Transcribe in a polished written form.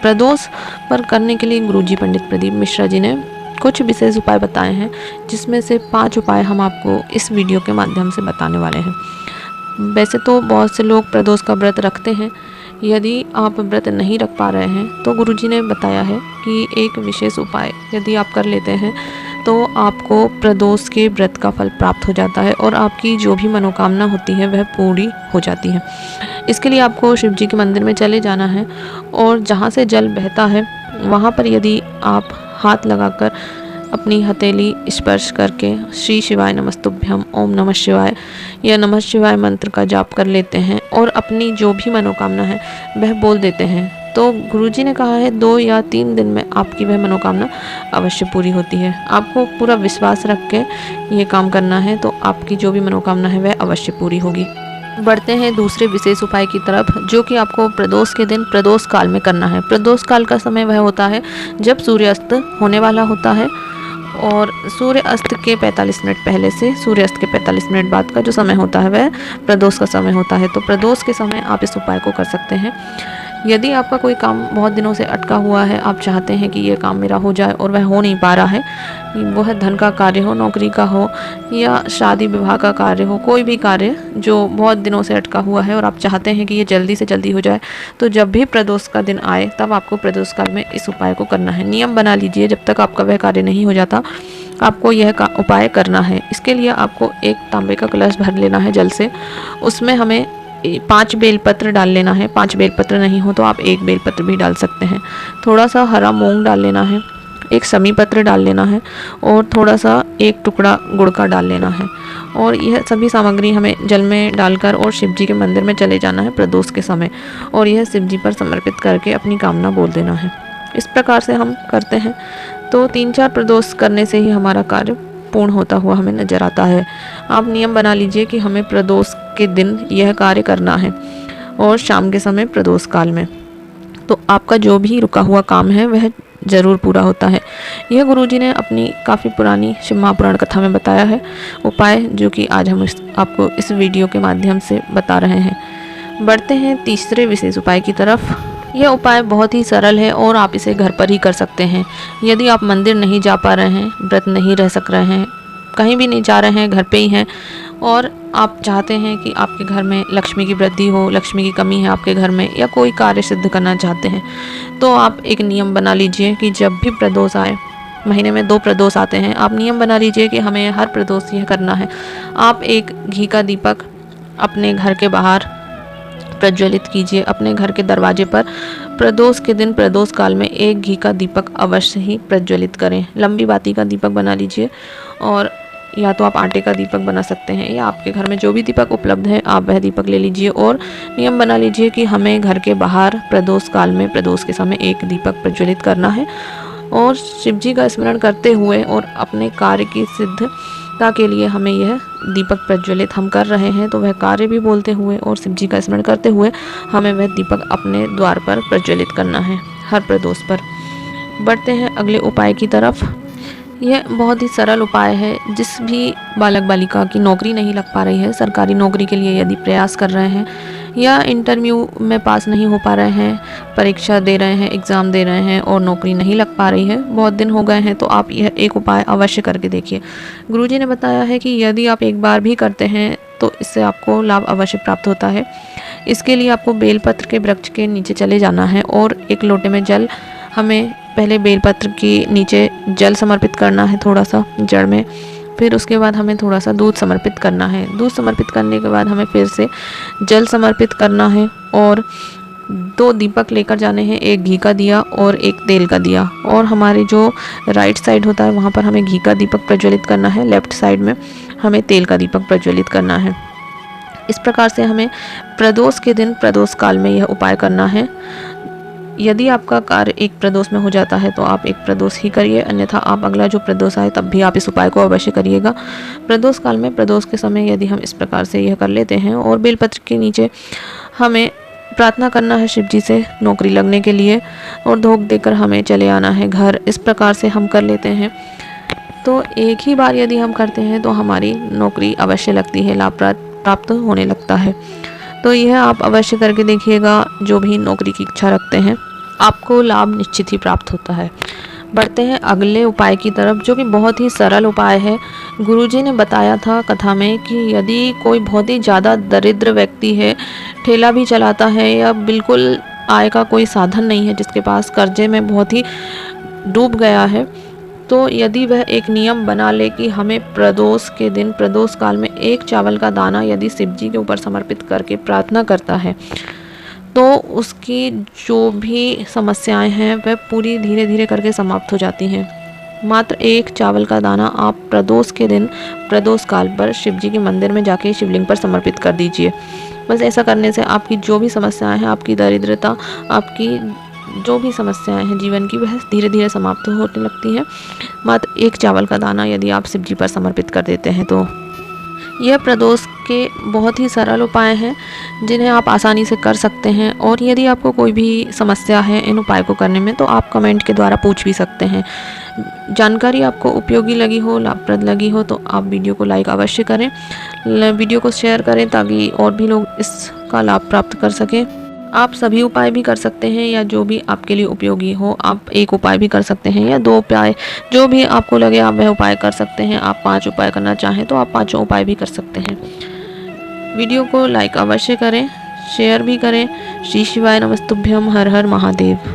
प्रदोष पर करने के लिए गुरुजी पंडित प्रदीप मिश्रा जी ने कुछ विशेष उपाय बताए हैं, जिसमें से 5 उपाय हम आपको इस वीडियो के माध्यम से बताने वाले हैं। वैसे तो बहुत से लोग प्रदोष का व्रत रखते हैं। यदि आप व्रत नहीं रख पा रहे हैं तो गुरुजी ने बताया है कि एक विशेष उपाय यदि आप कर लेते हैं तो आपको प्रदोष के व्रत का फल प्राप्त हो जाता है और आपकी जो भी मनोकामना होती है वह पूरी हो जाती है। इसके लिए आपको शिव जी के मंदिर में चले जाना है और जहाँ से जल बहता है वहाँ पर यदि आप हाथ लगाकर अपनी हथेली स्पर्श करके श्री शिवाय नमस्तुभ्यम, ओम नमः शिवाय या नमः शिवाय मंत्र का जाप कर लेते हैं और अपनी जो भी मनोकामना है वह बोल देते हैं, तो गुरुजी ने कहा है 2 या 3 दिन में आपकी वह मनोकामना अवश्य पूरी होती है। आपको पूरा विश्वास रख के ये काम करना है तो आपकी जो भी मनोकामना है वह अवश्य पूरी होगी। बढ़ते हैं दूसरे विशेष उपाय की तरफ, जो कि आपको प्रदोष के दिन प्रदोष काल में करना है। प्रदोष काल का समय वह होता है जब सूर्यास्त होने वाला होता है और सूर्य अस्त के 45 मिनट पहले से सूर्यास्त के 45 मिनट बाद का जो समय होता है वह प्रदोष का समय होता है। तो प्रदोष के समय आप इस उपाय को कर सकते हैं। यदि आपका कोई काम बहुत दिनों से अटका हुआ है, आप चाहते हैं कि ये काम मेरा हो जाए और वह हो नहीं पा रहा है, वह धन का कार्य हो, नौकरी का हो या शादी विवाह का कार्य हो, कोई भी कार्य जो बहुत दिनों से अटका हुआ है और आप चाहते हैं कि ये जल्दी से जल्दी हो जाए, तो जब भी प्रदोष का दिन आए तब आपको प्रदोष काल में इस उपाय को करना है। नियम बना लीजिए, जब तक आपका वह कार्य नहीं हो जाता आपको यह उपाय करना है। इसके लिए आपको एक तांबे का कलश भर लेना है जल से, उसमें हमें 5 बेलपत्र डाल लेना है। 5 बेलपत्र नहीं हो तो आप 1 बेलपत्र भी डाल सकते हैं। थोड़ा सा हरा मूंग डाल लेना है, 1 समी पत्र डाल लेना है और थोड़ा सा 1 टुकड़ा गुड़ का डाल लेना है। और यह सभी सामग्री हमें जल में डालकर और शिव जी के मंदिर में चले जाना है प्रदोष के समय और यह शिव जी पर समर्पित करके अपनी कामना बोल देना है। इस प्रकार से हम करते हैं तो 3-4 प्रदोष करने से ही हमारा कार्य पूर्ण होता हुआ हमें नजर आता है। आप नियम बना लीजिए कि हमें प्रदोष के दिन यह कार्य करना है और शाम के समय प्रदोष काल में, तो आपका जो भी रुका हुआ काम है वह जरूर पूरा होता है। यह गुरुजी ने अपनी काफ़ी पुरानी शिव महापुराण कथा में बताया है उपाय, जो कि आज हम आपको इस वीडियो के माध्यम से बता रहे हैं। बढ़ते हैं तीसरे विशेष उपाय की तरफ। यह उपाय बहुत ही सरल है और आप इसे घर पर ही कर सकते हैं। यदि आप मंदिर नहीं जा पा रहे हैं, व्रत नहीं रह सक रहे हैं, कहीं भी नहीं जा रहे हैं, घर पे ही हैं और आप चाहते हैं कि आपके घर में लक्ष्मी की वृद्धि हो, लक्ष्मी की कमी है आपके घर में, या कोई कार्य सिद्ध करना चाहते हैं, तो आप एक नियम बना लीजिए कि जब भी प्रदोष आए, महीने में 2 प्रदोष आते हैं, आप नियम बना लीजिए कि हमें हर प्रदोष यह करना है। आप एक घी का दीपक अपने घर के बाहर प्रज्वलित कीजिए। अपने घर के दरवाजे पर प्रदोष के दिन प्रदोष काल में 1 घी का दीपक अवश्य ही प्रज्वलित करें। लंबी बाती का दीपक बना लीजिए और या तो आप आटे का दीपक बना सकते हैं या आपके घर में जो भी दीपक उपलब्ध है आप वह दीपक ले लीजिए और नियम बना लीजिए कि हमें घर के बाहर प्रदोष काल में प्रदोष के समय 1 दीपक प्रज्वलित करना है और शिव जी का स्मरण करते हुए और अपने कार्य की सिद्धता के लिए हमें यह दीपक प्रज्वलित हम कर रहे हैं, तो वह कार्य भी बोलते हुए और शिव जी का स्मरण करते हुए हमें वह दीपक अपने द्वार पर प्रज्वलित करना है हर प्रदोष पर। बढ़ते हैं अगले उपाय की तरफ। यह बहुत ही सरल उपाय है। जिस भी बालक बालिका की नौकरी नहीं लग पा रही है, सरकारी नौकरी के लिए यदि प्रयास कर रहे हैं या इंटरव्यू में पास नहीं हो पा रहे हैं, परीक्षा दे रहे हैं, एग्ज़ाम दे रहे हैं और नौकरी नहीं लग पा रही है, बहुत दिन हो गए हैं, तो आप यह एक उपाय अवश्य करके देखिए। गुरुजी ने बताया है कि यदि आप एक बार भी करते हैं तो इससे आपको लाभ अवश्य प्राप्त होता है। इसके लिए आपको बेलपत्र के वृक्ष के नीचे चले जाना है और 1 लोटे में जल, हमें पहले बेलपत्र के नीचे जल समर्पित करना है थोड़ा सा जड़ में, फिर उसके बाद हमें थोड़ा सा दूध समर्पित करना है। दूध समर्पित करने के बाद हमें फिर से जल समर्पित करना है और 2 दीपक लेकर जाने हैं, 1 घी का दिया और 1 तेल का दिया। और हमारे जो राइट साइड होता है वहाँ पर हमें घी का दीपक प्रज्वलित करना है, लेफ्ट साइड में हमें तेल का दीपक प्रज्वलित करना है। इस प्रकार से हमें प्रदोष के दिन प्रदोष काल में यह उपाय करना है। यदि आपका कार्य 1 प्रदोष में हो जाता है तो आप 1 प्रदोष ही करिए, अन्यथा आप अगला जो प्रदोष आए तब भी आप इस उपाय को अवश्य करिएगा। प्रदोष काल में प्रदोष के समय यदि हम इस प्रकार से यह कर लेते हैं और बेलपत्र के नीचे हमें प्रार्थना करना है शिव जी से नौकरी लगने के लिए और धूप देकर हमें चले आना है घर, इस प्रकार से हम कर लेते हैं तो एक ही बार यदि हम करते हैं तो हमारी नौकरी अवश्य लगती है, लाभ प्राप्त होने लगता है। तो यह आप अवश्य करके देखिएगा, जो भी नौकरी की इच्छा रखते हैं आपको लाभ निश्चित ही प्राप्त होता है। बढ़ते हैं अगले उपाय की तरफ, जो कि बहुत ही सरल उपाय है। गुरुजी ने बताया था कथा में कि यदि कोई बहुत ही ज़्यादा दरिद्र व्यक्ति है, ठेला भी चलाता है या बिल्कुल आय का कोई साधन नहीं है, जिसके पास कर्जे में बहुत ही डूब गया है, तो यदि वह एक नियम बना ले कि हमें प्रदोष के दिन, प्रदोष काल में एक चावल का दाना यदि शिव जी के ऊपर समर्पित करके प्रार्थना करता है, तो उसकी जो भी समस्याएं हैं वह पूरी धीरे धीरे करके समाप्त हो जाती हैं। मात्र एक चावल का दाना आप प्रदोष के दिन, प्रदोष काल पर शिव जी के मंदिर में जाके शिवलिंग पर समर्पित कर दीजिए। बस ऐसा करने से आपकी जो भी समस्याएं हैं, आपकी दरिद्रता, आपकी जो भी समस्याएं हैं जीवन की, वह धीरे धीरे समाप्त होने लगती हैं। मात्र एक चावल का दाना यदि आप शिव जी पर समर्पित कर देते हैं तो यह प्रदोष के बहुत ही सरल उपाय हैं जिन्हें आप आसानी से कर सकते हैं। और यदि आपको कोई भी समस्या है इन उपाय को करने में, तो आप कमेंट के द्वारा पूछ भी सकते हैं। जानकारी आपको उपयोगी लगी हो, लाभप्रद लगी हो, तो आप वीडियो को लाइक अवश्य करें, वीडियो को शेयर करें ताकि और भी लोग इसका लाभ प्राप्त कर सकें। आप सभी उपाय भी कर सकते हैं या जो भी आपके लिए उपयोगी हो। आप एक उपाय भी कर सकते हैं या 2 उपाय, जो भी आपको लगे आप वह उपाय कर सकते हैं। आप 5 उपाय करना चाहें तो आप 5 उपाय भी कर सकते हैं। वीडियो को लाइक अवश्य करें, शेयर भी करें। श्री शिवाय नमस्तुभ्यम। हर हर महादेव।